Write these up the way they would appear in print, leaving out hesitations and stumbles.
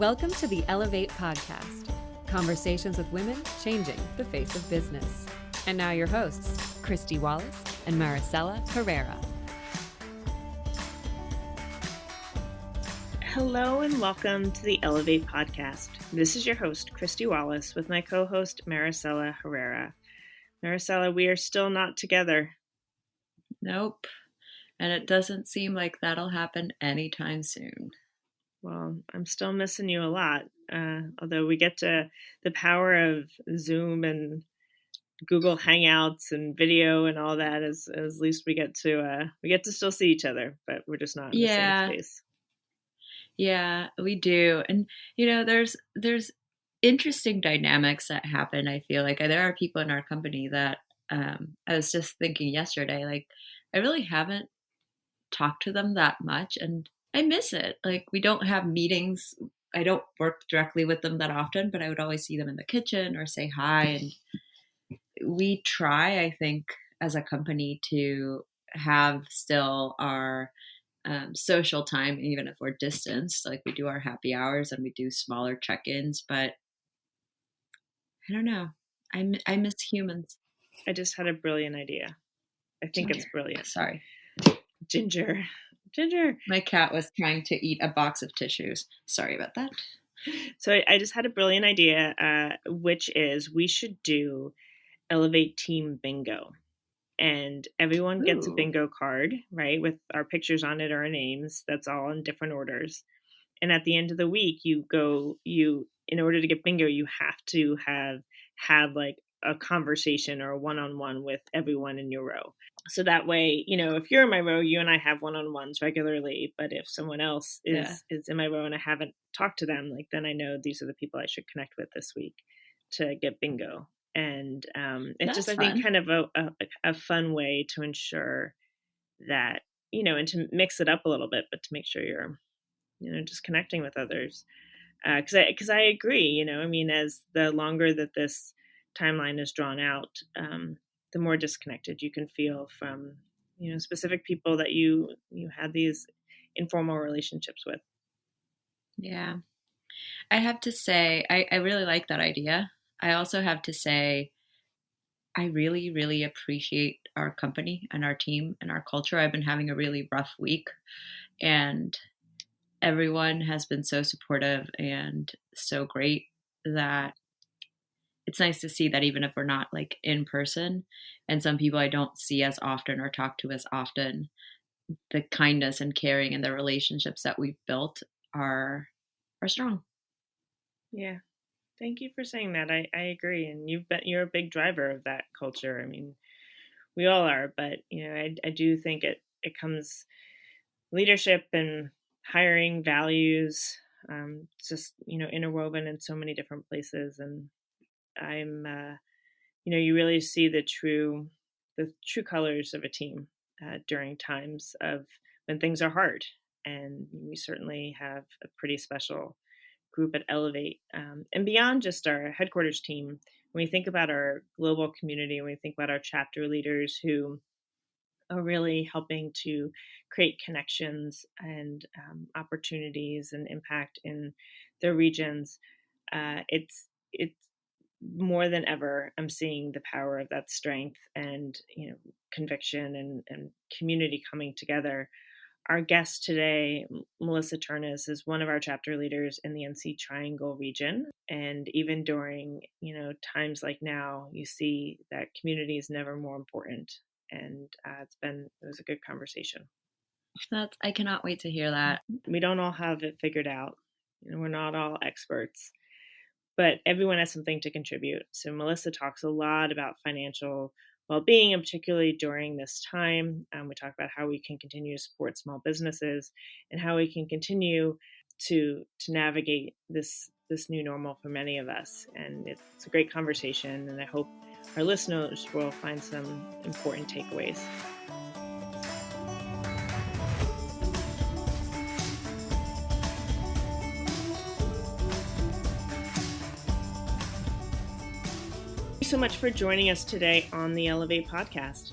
Welcome to the Ellevate podcast, conversations with women changing the face of business. And now your hosts, Kristy, Wallace, and Maricella, Herrera. Hello and welcome to the Ellevate podcast. This is your host, Kristy Wallace, with my co-host, Maricella Herrera. Maricella, we are still not together. Nope. And it doesn't seem like that'll happen anytime soon. Well, I'm still missing you a lot. Although we get to the power of Zoom and Google Hangouts and video and all that, as least we get to still see each other, but we're just not in the same space. Yeah, we do. And there's interesting dynamics that happen. I feel like there are people in our company that I was just thinking yesterday, like I really haven't talked to them that much, and I miss it. Like, we don't have meetings. I don't work directly with them that often, but I would always see them in the kitchen or say hi. And we try, I think, as a company to have still our social time, even if we're distanced. Like, we do our happy hours and we do smaller check-ins, but I don't know. I miss humans. I just had a brilliant idea. I think Ginger. It's brilliant. Sorry. Ginger. My cat was trying to eat a box of tissues. Sorry about that. So I just had a brilliant idea, which is we should do Ellevate Team Bingo. And everyone gets a bingo card, right, with our pictures on it or our names. That's all in different orders. And at the end of the week, in order to get bingo, you have to have had like a conversation or a one-on-one with everyone in your row. So that way, if you're in my row, you and I have one-on-ones regularly. But if someone else is in my row and I haven't talked to them, like then I know these are the people I should connect with this week to get bingo. And it's just, I think, kind of a fun way to ensure that, and to mix it up a little bit, but to make sure you're, just connecting with others. Because I agree, as the longer that this timeline is drawn out, the more disconnected you can feel from, specific people that you had these informal relationships with. Yeah. I have to say, I really like that idea. I also have to say, I really, really appreciate our company and our team and our culture. I've been having a really rough week, and everyone has been so supportive and so great that it's nice to see that even if we're not like in person, and some people I don't see as often or talk to as often, the kindness and caring and the relationships that we've built are strong. Yeah. Thank you for saying that. I agree. And you're a big driver of that culture. I mean, we all are, but I do think it comes leadership and hiring values, just, interwoven in so many different places. And I'm, you really see the true colors of a team during times of when things are hard. And we certainly have a pretty special group at Ellevate. And beyond just our headquarters team, when we think about our global community, when we think about our chapter leaders who are really helping to create connections and opportunities and impact in their regions, it's more than ever, I'm seeing the power of that strength and, conviction and community coming together. Our guest today, Melissa Ternes, is one of our chapter leaders in the NC Triangle region. And even during, times like now, you see that community is never more important. And it was a good conversation. I cannot wait to hear that. We don't all have it figured out. We're not all experts, but everyone has something to contribute. So Melissa talks a lot about financial well-being, and particularly during this time. We talk about how we can continue to support small businesses and how we can continue to navigate this new normal for many of us. And it's a great conversation, and I hope our listeners will find some important takeaways. So much for joining us today on the Ellevate podcast.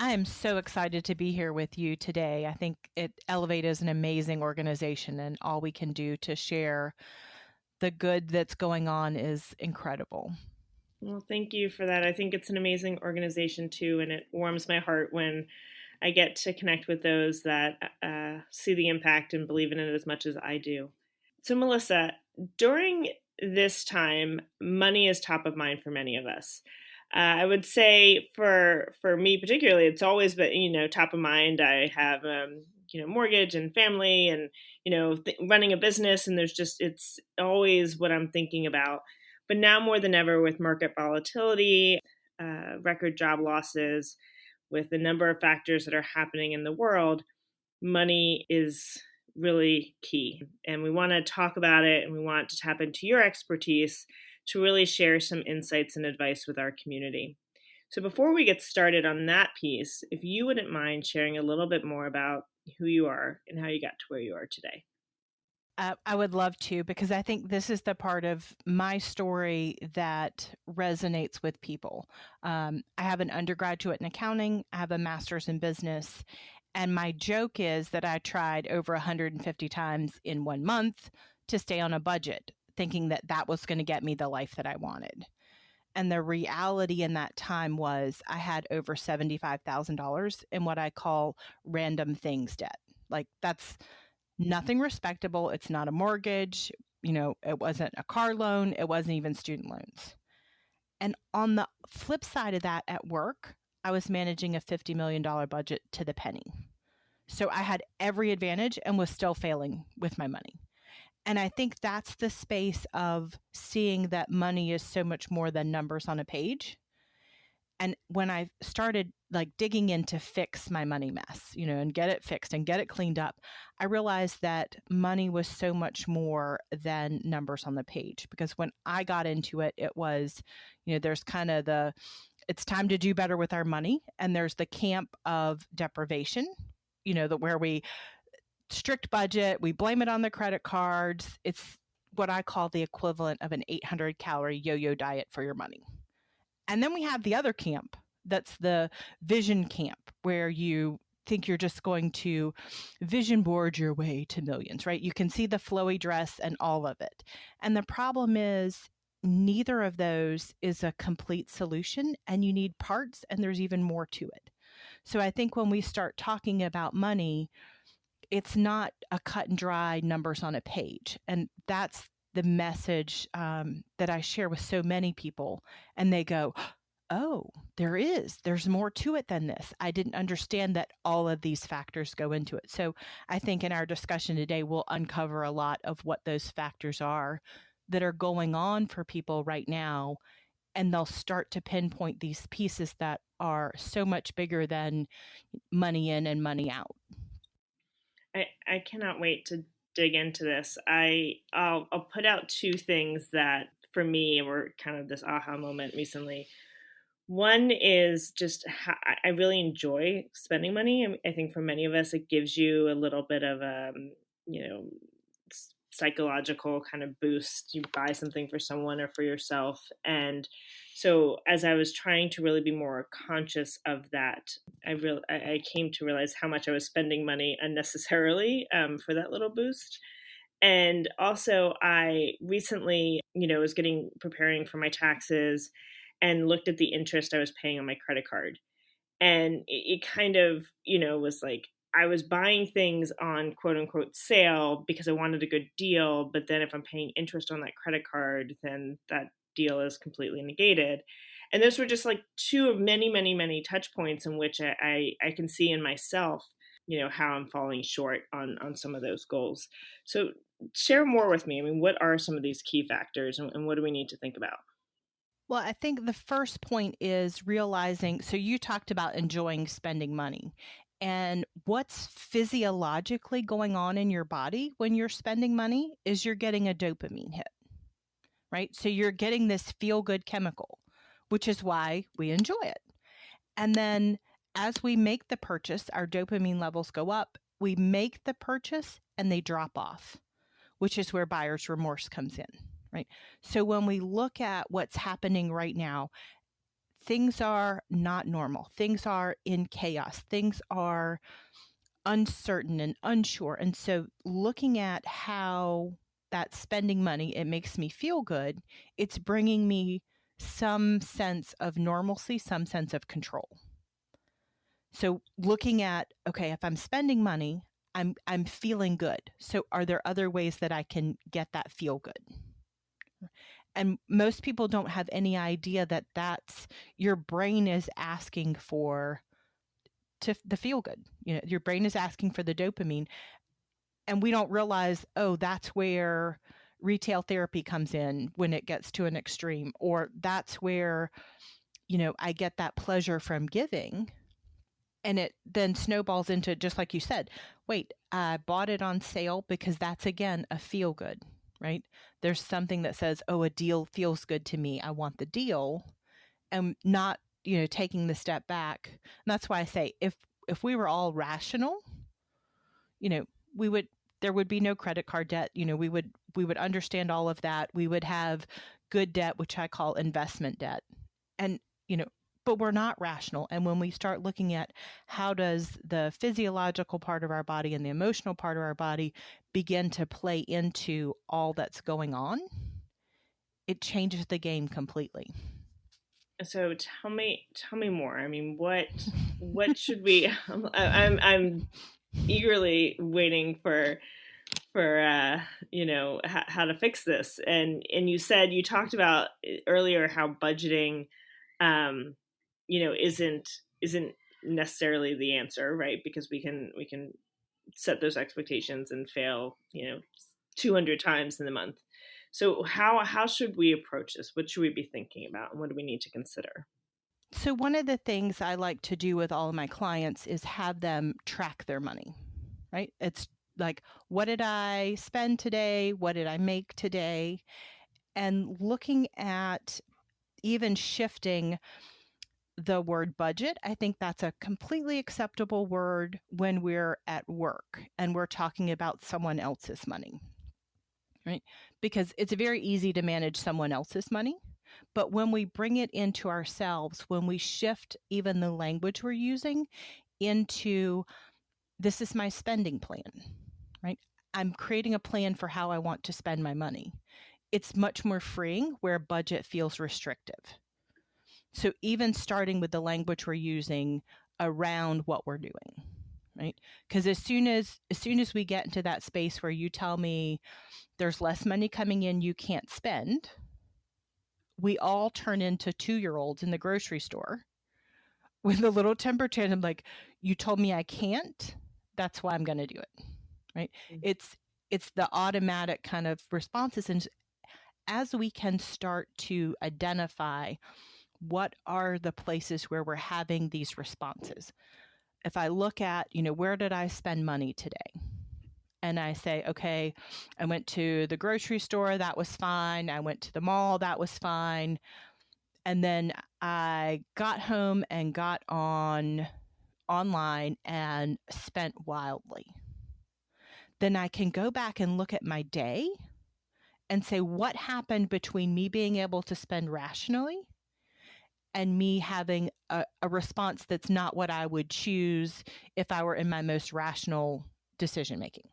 I am so excited to be here with you today. I think Ellevate is an amazing organization, and all we can do to share the good that's going on is incredible. Well, thank you for that. I think it's an amazing organization too, and it warms my heart when I get to connect with those that see the impact and believe in it as much as I do. So, Melissa, during this time, money is top of mind for many of us. I would say for me particularly, it's always been top of mind. I have mortgage and family, and running a business, and it's always what I'm thinking about. But now more than ever, with market volatility, record job losses, with the number of factors that are happening in the world, money is really key. And we want to talk about it, and we want to tap into your expertise to really share some insights and advice with our community. So before we get started on that piece, if you wouldn't mind sharing a little bit more about who you are and how you got to where you are today. I would love to, because I think this is the part of my story that resonates with people. I have an undergraduate in accounting, I have a master's in business, and my joke is that I tried over 150 times in 1 month to stay on a budget, thinking that that was going to get me the life that I wanted. And the reality in that time was I had over $75,000 in what I call random things debt. Like, that's nothing respectable. It's not a mortgage. It wasn't a car loan. It wasn't even student loans. And on the flip side of that, at work, I was managing a $50 million budget to the penny. So I had every advantage and was still failing with my money. And I think that's the space of seeing that money is so much more than numbers on a page. And when I started digging in to fix my money mess, and get it fixed and get it cleaned up, I realized that money was so much more than numbers on the page. Because when I got into it, it was, there's kind of it's time to do better with our money. And there's the camp of deprivation, where we strict budget, we blame it on the credit cards. It's what I call the equivalent of an 800-calorie yo-yo diet for your money. And then we have the other camp, that's the vision camp, where you think you're just going to vision board your way to millions, right? You can see the flowy dress and all of it. And the problem is neither of those is a complete solution, and you need parts, and there's even more to it. So I think when we start talking about money, it's not a cut and dry numbers on a page. And that's the message that I share with so many people. And they go, oh, there's more to it than this. I didn't understand that all of these factors go into it. So I think in our discussion today, we'll uncover a lot of what those factors are that are going on for people right now. And they'll start to pinpoint these pieces that are so much bigger than money in and money out. I cannot wait to dig into this. I'll put out two things that for me were kind of this aha moment recently. One is just how I really enjoy spending money. I think for many of us, it gives you a little bit of psychological kind of boost. You buy something for someone or for yourself. And so as I was trying to really be more conscious of that, I came to realize how much I was spending money unnecessarily for that little boost. And also I recently, was preparing for my taxes and looked at the interest I was paying on my credit card. And it kind of, was like, I was buying things on quote unquote sale because I wanted a good deal. But then if I'm paying interest on that credit card, then that deal is completely negated. And those were just like two of many, many, many touch points in which I can see in myself, how I'm falling short on some of those goals. So share more with me. I mean, what are some of these key factors, and what do we need to think about? Well, I think the first point is realizing, so you talked about enjoying spending money. And what's physiologically going on in your body when you're spending money is you're getting a dopamine hit, right? So you're getting this feel-good chemical, which is why we enjoy it. And then as we make the purchase, our dopamine levels go up. We make the purchase and they drop off, which is where buyer's remorse comes in, right? So when we look at what's happening right now, things are not normal. Things are in chaos. Things are uncertain and unsure. And so looking at how that spending money, it makes me feel good, it's bringing me some sense of normalcy, some sense of control. So looking at, okay, if I'm spending money, I'm feeling good. So are there other ways that I can get that feel good? And most people don't have any idea that that's your brain is asking for the feel good. Your brain is asking for the dopamine, and we don't realize, oh, that's where retail therapy comes in when it gets to an extreme, or that's where, I get that pleasure from giving. And it then snowballs into, just like you said, wait, I bought it on sale because that's, again, a feel good, right? There's something that says, oh, a deal feels good to me. I want the deal, and not, taking the step back. And that's why I say, if we were all rational, there would be no credit card debt. We would understand all of that. We would have good debt, which I call investment debt. And, but we're not rational. And when we start looking at how does the physiological part of our body and the emotional part of our body begin to play into all that's going on, it changes the game completely. So tell me more. I mean, what should we? I'm eagerly waiting for how to fix this. And you talked about earlier how budgeting, isn't necessarily the answer, right? Because we can set those expectations and fail, 200 times in the month. So how should we approach this? What should we be thinking about? And what do we need to consider? So one of the things I like to do with all of my clients is have them track their money, right? It's like, what did I spend today? What did I make today? And looking at even shifting the word budget, I think that's a completely acceptable word when we're at work and we're talking about someone else's money, right? Because it's very easy to manage someone else's money. But when we bring it into ourselves, when we shift even the language we're using into, this is my spending plan, right? I'm creating a plan for how I want to spend my money. It's much more freeing where budget feels restrictive. So even starting with the language we're using around what we're doing, right? Because as soon as we get into that space where you tell me there's less money coming in, you can't spend, we all turn into 2-year-olds in the grocery store with a little temper tantrum, like, you told me I can't, that's why I'm going to do it, right? Mm-hmm. It's the automatic kind of responses. And as we can start to identify what are the places where we're having these responses. If I look at, where did I spend money today? And I say, okay, I went to the grocery store, that was fine. I went to the mall, that was fine. And then I got home and got online and spent wildly. Then I can go back and look at my day and say, what happened between me being able to spend rationally and me having a response that's not what I would choose if I were in my most rational decision making.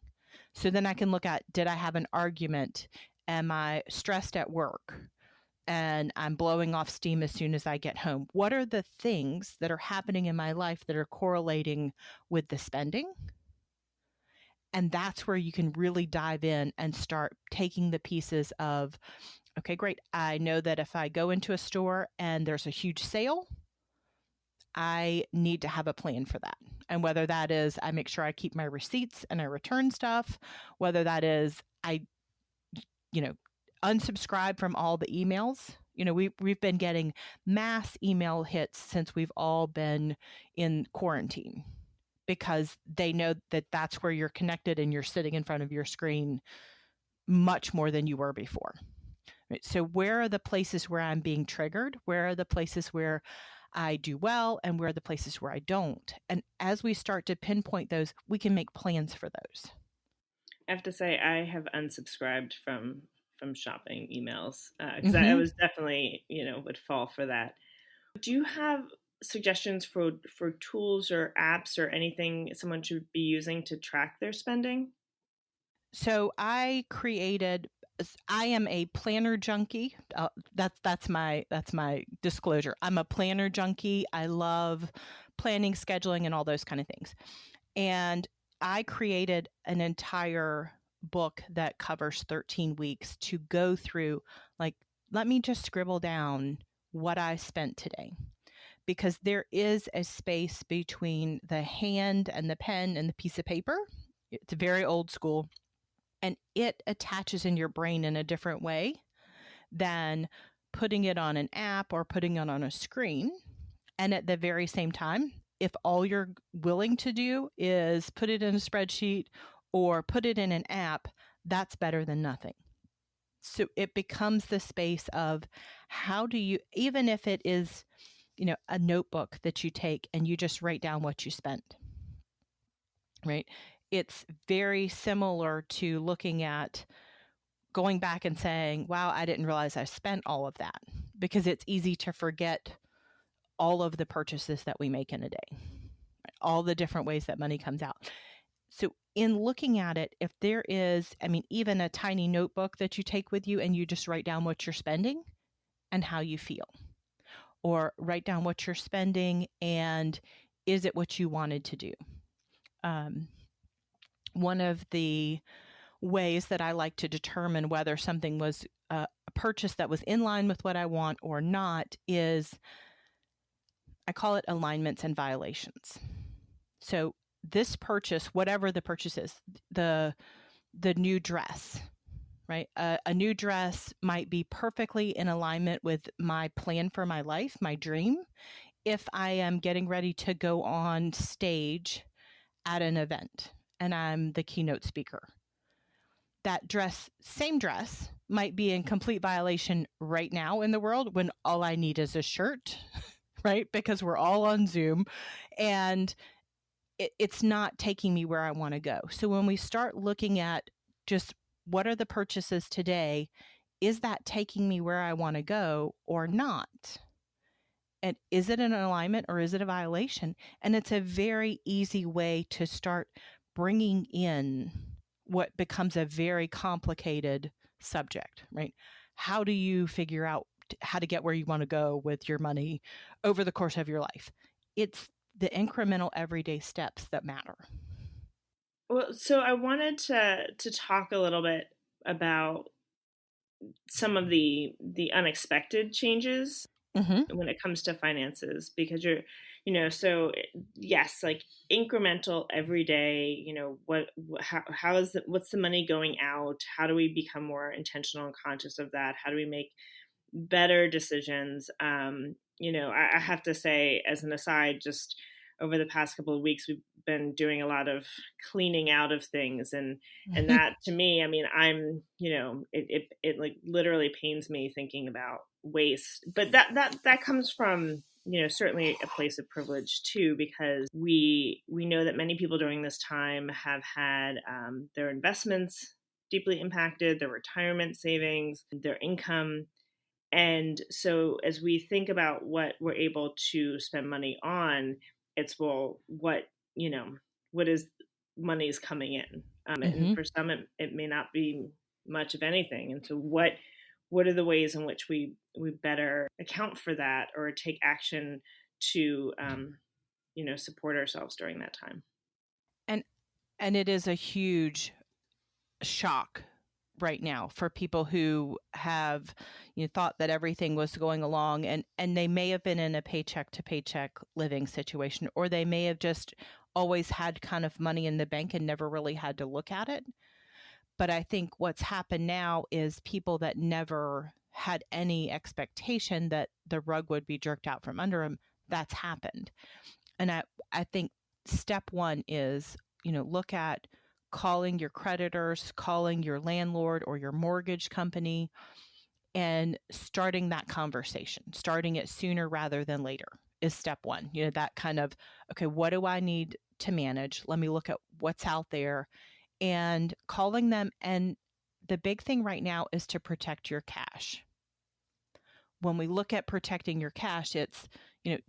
So then I can look at, did I have an argument? Am I stressed at work? And I'm blowing off steam as soon as I get home. What are the things that are happening in my life that are correlating with the spending? And that's where you can really dive in and start taking the pieces of, okay, great. I know that if I go into a store and there's a huge sale, I need to have a plan for that. And whether that is I make sure I keep my receipts and I return stuff, whether that is I, unsubscribe from all the emails. We've been getting mass email hits since we've all been in quarantine because they know that that's where you're connected and you're sitting in front of your screen much more than you were before. Right? So where are the places where I'm being triggered? Where are the places where I do well and where are the places where I don't? And as we start to pinpoint those, we can make plans for those. I have to say I have unsubscribed from shopping emails because I was definitely, would fall for that. Do you have suggestions for tools or apps or anything someone should be using to track their spending? So I am a planner junkie. That's my disclosure. I'm a planner junkie. I love planning, scheduling, and all those kind of things. And I created an entire book that covers 13 weeks to go through, like, let me just scribble down what I spent today. Because there is a space between the hand and the pen and the piece of paper. It's very old school, and it attaches in your brain in a different way than putting it on an app or putting it on a screen. And at the very same time, if all you're willing to do is put it in a spreadsheet or put it in an app, that's better than nothing. So it becomes the space of how do you, even if it is, a notebook that you take and you just write down what you spent, right? It's very similar to looking at going back and saying, wow, I didn't realize I spent all of that, because it's easy to forget all of the purchases that we make in a day, right? All the different ways that money comes out. So in looking at it, if there is, even a tiny notebook that you take with you and you just write down what you're spending and how you feel, or write down what you're spending and is it what you wanted to do? One of the ways that I like to determine whether something was a purchase that was in line with what I want or not is, I call it alignments and violations. So this purchase, whatever the purchase is, the new dress, right? A new dress might be perfectly in alignment with my plan for my life, my dream, if I am getting ready to go on stage at an event and I'm the keynote speaker. That same dress, might be in complete violation right now in the world when all I need is a shirt, right? Because we're all on Zoom and it's not taking me where I want to go. So when we start looking at just what are the purchases today, is that taking me where I want to go or not? And is it an alignment or is it a violation? And it's a very easy way to start bringing in what becomes a very complicated subject, right? How do you figure out how to get where you want to go with your money over the course of your life? It's the incremental everyday steps that matter. Well, so I wanted to talk a little bit about some of the unexpected changes when it comes to finances, because so yes, like incremental every day, what's the money going out? How do we become more intentional and conscious of that? How do we make better decisions? I have to say, as an aside, just over the past couple of weeks, we've been doing a lot of cleaning out of things, and that to me, I'm, it like literally pains me thinking about waste, but that comes from, certainly a place of privilege too, because we know that many people during this time have had their investments deeply impacted, their retirement savings, their income. And so as we think about what we're able to spend money on, it's, well, what is money's coming in? And for some, it may not be much of anything. And so what are the ways in which we better account for that or take action to, support ourselves during that time? And it is a huge shock right now for people who have thought that everything was going along, and they may have been in a paycheck to paycheck living situation, or they may have just always had kind of money in the bank and never really had to look at it. But I think what's happened now is people that never had any expectation that the rug would be jerked out from under them, that's happened. And I think step one is, look at calling your creditors, calling your landlord or your mortgage company, and starting that conversation, starting it sooner rather than later is step one. That kind of, okay, what do I need to manage? Let me look at what's out there and calling them. And the big thing right now is to protect your cash. when we look at protecting your cash, it's,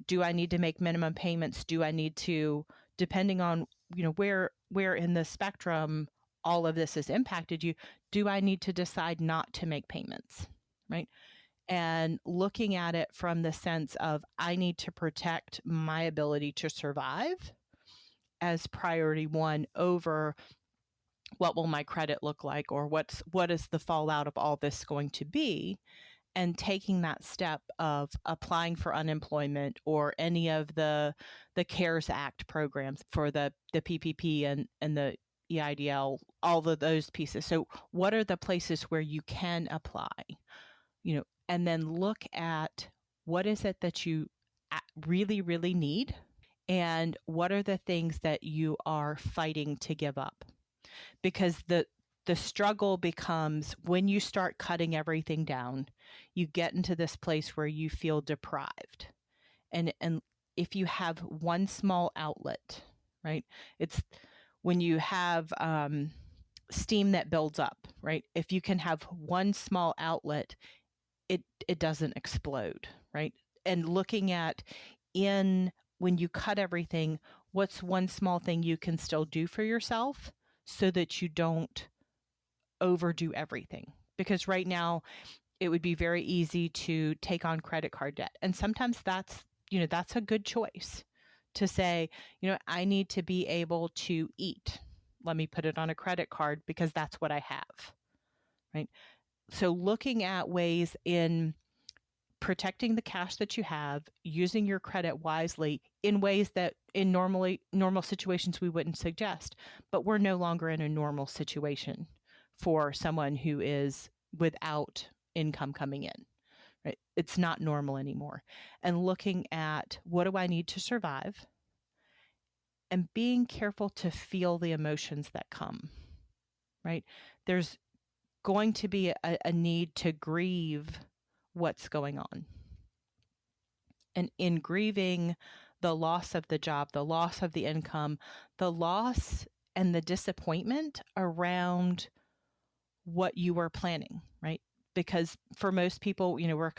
do I need to make minimum payments? Do I need to, depending on, where in the spectrum all of this has impacted you, do I need to decide not to make payments, right? And looking at it from the sense of, I need to protect my ability to survive as priority one over what will my credit look like, or what is the fallout of all this going to be, and taking that step of applying for unemployment or any of the CARES Act programs for the PPP and the EIDL, all of those pieces. So what are the places where you can apply, and then look at what is it that you really, really need, and what are the things that you are fighting to give up. Because the struggle becomes when you start cutting everything down, you get into this place where you feel deprived. And if you have one small outlet, right? It's when you have steam that builds up, right? If you can have one small outlet, it doesn't explode, right? And looking at when you cut everything, what's one small thing you can still do for yourself so that you don't overdo everything? Because right now it would be very easy to take on credit card debt. And sometimes that's a good choice to say, I need to be able to eat. Let me put it on a credit card because that's what I have, right? So looking at ways in protecting the cash that you have, using your credit wisely in ways that in normal situations we wouldn't suggest, but we're no longer in a normal situation for someone who is without income coming in, right? It's not normal anymore. And looking at, what do I need to survive? And being careful to feel the emotions that come, right? There's going to be a need to grieve what's going on. And in grieving the loss of the job, the loss of the income, the loss and the disappointment around what you were planning, right? Because for most people, we're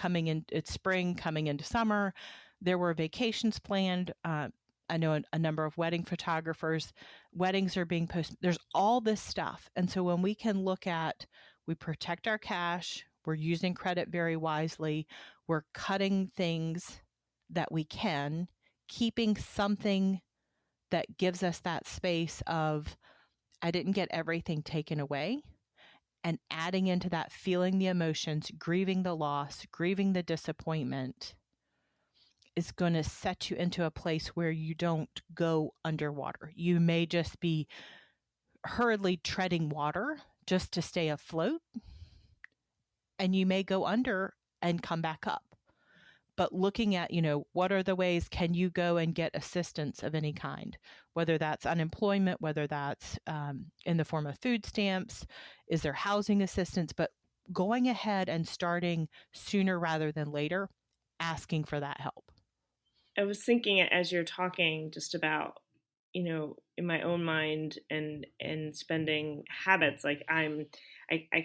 it's spring, coming into summer. There were vacations planned. I know a number of wedding photographers, weddings are being posted. There's all this stuff. And so when we can look at, we protect our cash, we're using credit very wisely, we're cutting things that we can, keeping something that gives us that space of, I didn't get everything taken away, and adding into that, feeling the emotions, grieving the loss, grieving the disappointment, is going to set you into a place where you don't go underwater. You may just be hurriedly treading water just to stay afloat, and you may go under and come back up. But looking at, what are the ways can you go and get assistance of any kind, whether that's unemployment, whether that's in the form of food stamps, is there housing assistance, but going ahead and starting sooner rather than later, asking for that help. I was thinking as you're talking just about, in my own mind and spending habits, like I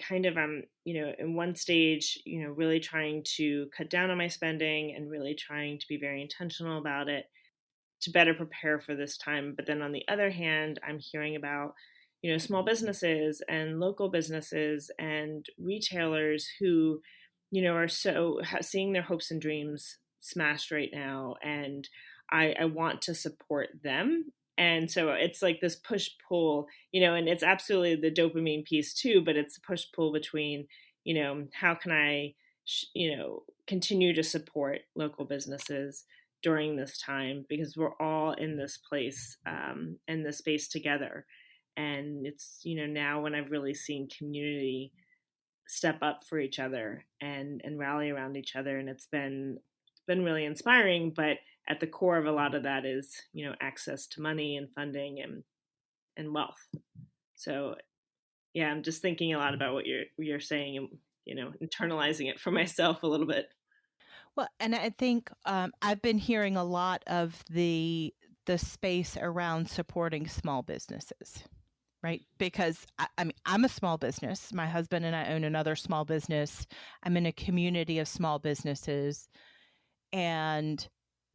kind of am, in one stage, really trying to cut down on my spending and really trying to be very intentional about it to better prepare for this time. But then on the other hand, I'm hearing about, small businesses and local businesses and retailers who, are seeing their hopes and dreams smashed right now. And I want to support them. And so it's like this push pull, and it's absolutely the dopamine piece too, but it's a push pull between, how can I, continue to support local businesses during this time, because we're all in this place, in this space together. And it's, now when I've really seen community step up for each other and rally around each other. And it's been really inspiring, but at the core of a lot of that is, access to money and funding and wealth. So yeah, I'm just thinking a lot about what you're saying and, internalizing it for myself a little bit. Well, and I think I've been hearing a lot of the space around supporting small businesses, right? Because I mean, I'm a small business. My husband and I own another small business. I'm in a community of small businesses. And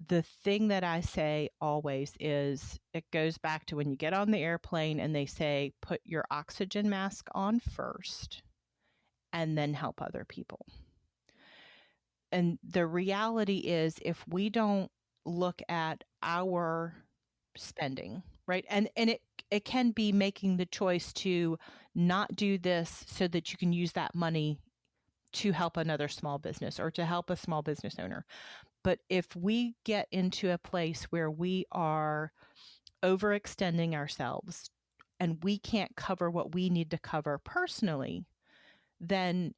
the thing that I say always is it goes back to when you get on the airplane and they say, put your oxygen mask on first and then help other people. And the reality is, if we don't look at our spending, right? And it can be making the choice to not do this so that you can use that money to help another small business or to help a small business owner. But if we get into a place where we are overextending ourselves and we can't cover what we need to cover personally, then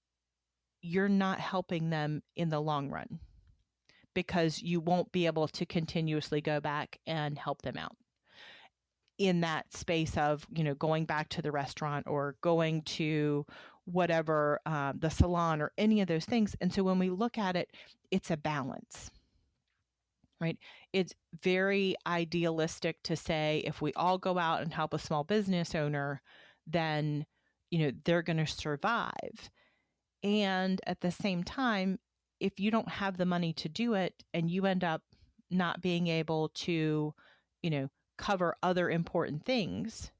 you're not helping them in the long run, because you won't be able to continuously go back and help them out in that space of, going back to the restaurant or going to whatever, the salon or any of those things. And so when we look at it, it's a balance, right? It's very idealistic to say if we all go out and help a small business owner, then, they're going to survive. And at the same time, if you don't have the money to do it and you end up not being able to, cover other important things,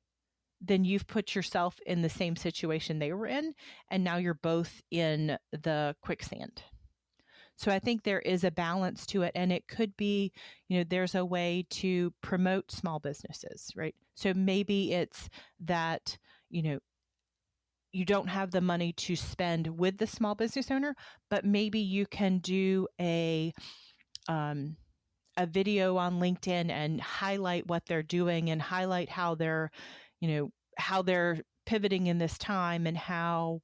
then you've put yourself in the same situation they were in. And now you're both in the quicksand. So I think there is a balance to it. And it could be, there's a way to promote small businesses, right? So maybe it's that, you don't have the money to spend with the small business owner, but maybe you can do a video on LinkedIn and highlight what they're doing and highlight how they're, how they're pivoting in this time and how,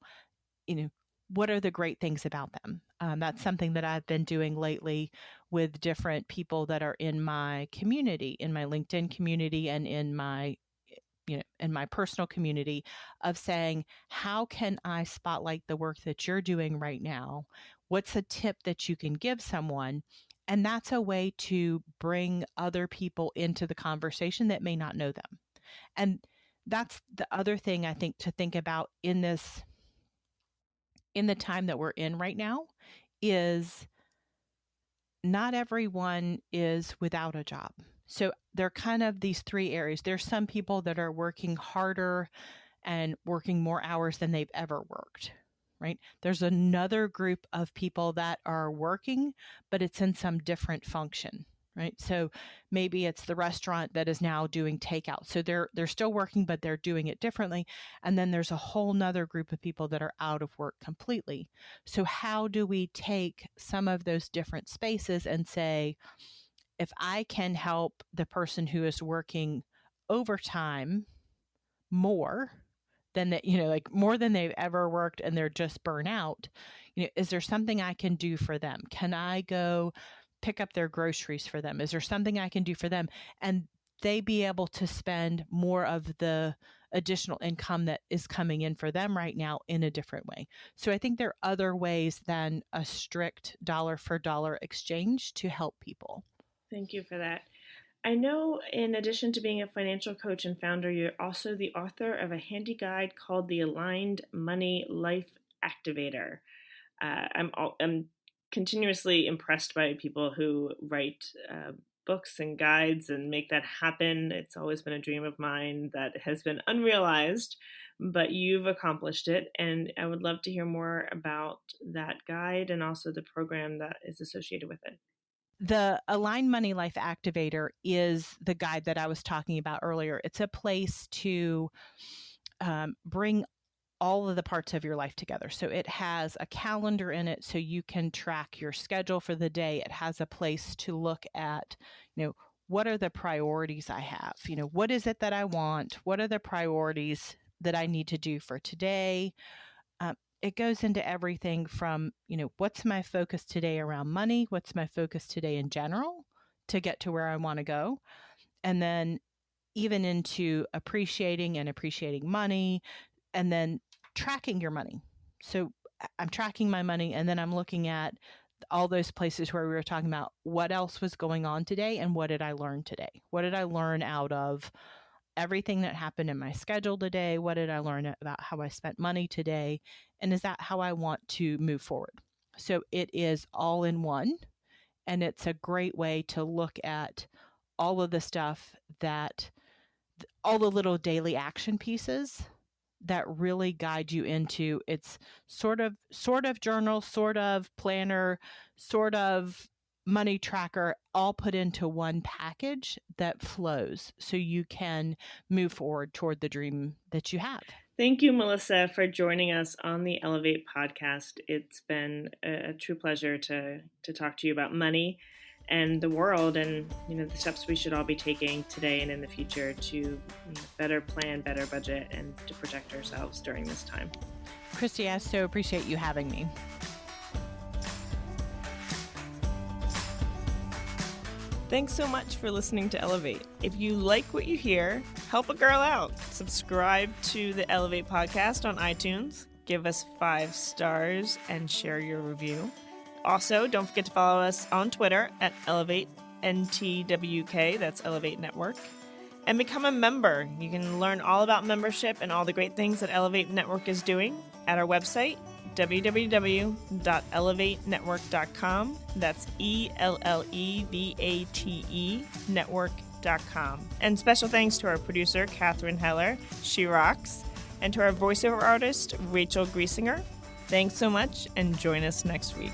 what are the great things about them. That's something that I've been doing lately with different people that are in my community, in my LinkedIn community and in my personal community, of saying, how can I spotlight the work that you're doing right now? What's a tip that you can give someone? And that's a way to bring other people into the conversation that may not know them. And that's the other thing I think to think about in the time that we're in right now, is not everyone is without a job. So there are kind of these three areas. There's some people that are working harder and working more hours than they've ever worked, right? There's another group of people that are working, but it's in some different function, right? So maybe it's the restaurant that is now doing takeout. So they're still working, but they're doing it differently. And then there's a whole nother group of people that are out of work completely. So how do we take some of those different spaces and say, if I can help the person who is working overtime more than that, like more than they've ever worked and they're just burnt out, is there something I can do for them? Can I go pick up their groceries for them? Is there something I can do for them? And they be able to spend more of the additional income that is coming in for them right now in a different way. So I think there are other ways than a strict dollar for dollar exchange to help people. Thank you for that. I know in addition to being a financial coach and founder, you're also the author of a handy guide called the Aligned Money Life Activator. I'm continuously impressed by people who write books and guides and make that happen. It's always been a dream of mine that has been unrealized, but you've accomplished it. And I would love to hear more about that guide and also the program that is associated with it. The Aligned Money Life Activator is the guide that I was talking about earlier. It's a place to bring all of the parts of your life together. So it has a calendar in it so you can track your schedule for the day. It has a place to look at, what are the priorities I have? What is it that I want? What are the priorities that I need to do for today? It goes into everything from, what's my focus today around money? What's my focus today in general to get to where I want to go? And then even into appreciating money, and then tracking your money. So I'm tracking my money, and then I'm looking at all those places where we were talking about what else was going on today and what did I learn today? What did I learn out of everything that happened in my schedule today? What did I learn about how I spent money today? And is that how I want to move forward? So it is all in one. And it's a great way to look at all of the stuff that, all the little daily action pieces that really guide you into its sort of journal, sort of planner, sort of money tracker, all put into one package that flows so you can move forward toward the dream that you have. Thank you, Melissa, for joining us on the Ellevate podcast. It's been a true pleasure to talk to you about money and the world, and the steps we should all be taking today and in the future to better plan, better budget, and to protect ourselves during this time. Kristy, I so appreciate you having me. Thanks so much for listening to Ellevate. If you like what you hear, help a girl out. Subscribe to the Ellevate podcast on iTunes, give us 5 stars, and share your review. Also, don't forget to follow us on Twitter at Ellevate NTWK, that's Ellevate Network, and become a member. You can learn all about membership and all the great things that Ellevate Network is doing at our website, www.ellevatenetwork.com. That's ELLEVATE network.com. And special thanks to our producer, Catherine Heller. She rocks. And to our voiceover artist, Rachel Griesinger. Thanks so much, and join us next week.